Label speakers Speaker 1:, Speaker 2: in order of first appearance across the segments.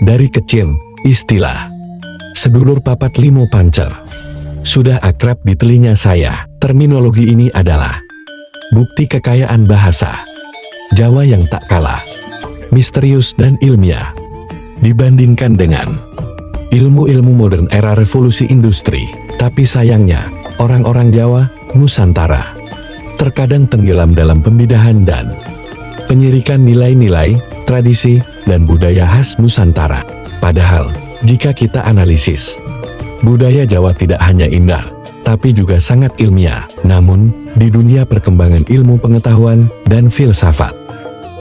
Speaker 1: Dari kecil, istilah sedulur papat limo pancer sudah akrab di telinga saya. Terminologi ini adalah bukti kekayaan bahasa Jawa yang tak kalah misterius dan ilmiah dibandingkan dengan ilmu-ilmu modern era revolusi industri. Tapi sayangnya, orang-orang Jawa, Nusantara, terkadang tenggelam dalam pembidahan dan penyirikan nilai-nilai, tradisi, dan budaya khas Nusantara. Padahal, jika kita analisis, budaya Jawa tidak hanya indah, tapi juga sangat ilmiah. Namun, di dunia perkembangan ilmu pengetahuan dan filsafat,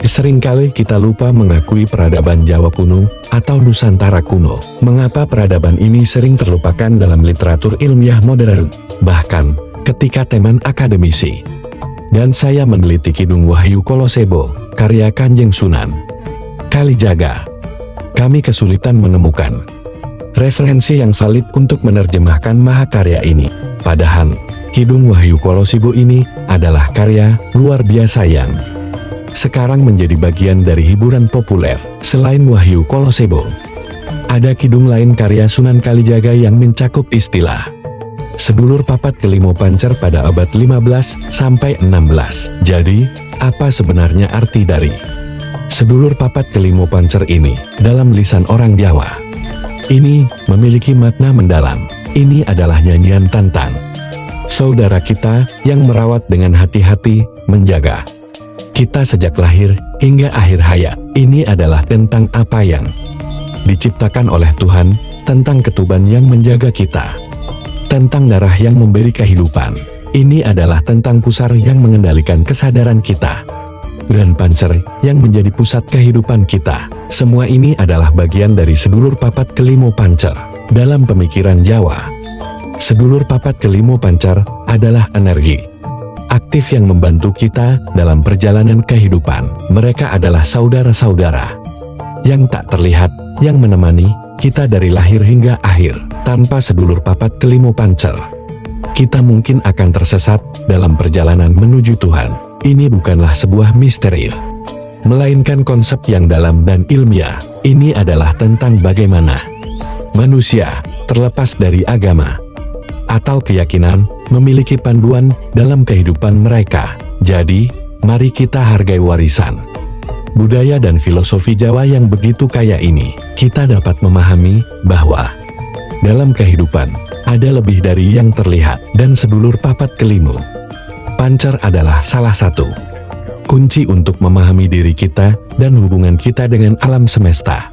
Speaker 1: seringkali kita lupa mengakui peradaban Jawa kuno atau Nusantara kuno. Mengapa peradaban ini sering terlupakan dalam literatur ilmiah modern, bahkan ketika teman akademisi? Dan saya meneliti Kidung Wahyu Kolosebo, karya Kanjeng Sunan Kalijaga. Kami kesulitan menemukan referensi yang valid untuk menerjemahkan mahakarya ini. Padahal, Kidung Wahyu Kolosebo ini adalah karya luar biasa yang sekarang menjadi bagian dari hiburan populer. Selain Wahyu Kolosebo, ada kidung lain karya Sunan Kalijaga yang mencakup istilah sedulur papat kelimo pancer pada abad 15 sampai 16. Jadi, apa sebenarnya arti dari sedulur papat kelimo pancer ini dalam lisan orang Jawa? Ini memiliki makna mendalam. Ini adalah nyanyian tentang saudara kita yang merawat dengan hati-hati, menjaga kita sejak lahir hingga akhir hayat. Ini adalah tentang apa yang diciptakan oleh Tuhan, tentang ketuban yang menjaga kita, tentang darah yang memberi kehidupan. Ini adalah tentang pusar yang mengendalikan kesadaran kita, dan pancer yang menjadi pusat kehidupan kita. Semua ini adalah bagian dari sedulur papat kelimo pancer. Dalam pemikiran Jawa, sedulur papat kelimo pancer adalah energi aktif yang membantu kita dalam perjalanan kehidupan. Mereka adalah saudara-saudara yang tak terlihat, yang menemani kita dari lahir hingga akhir. Tanpa sedulur papat kelimo pancer, kita mungkin akan tersesat dalam perjalanan menuju Tuhan. Ini bukanlah sebuah misteri, melainkan konsep yang dalam dan ilmiah. Ini adalah tentang bagaimana manusia, terlepas dari agama atau keyakinan, memiliki panduan dalam kehidupan mereka. Jadi, mari kita hargai warisan budaya dan filosofi Jawa yang begitu kaya ini. Kita dapat memahami bahwa dalam kehidupan ada lebih dari yang terlihat, dan sedulur papat kelimo pancer adalah salah satu kunci untuk memahami diri kita dan hubungan kita dengan alam semesta.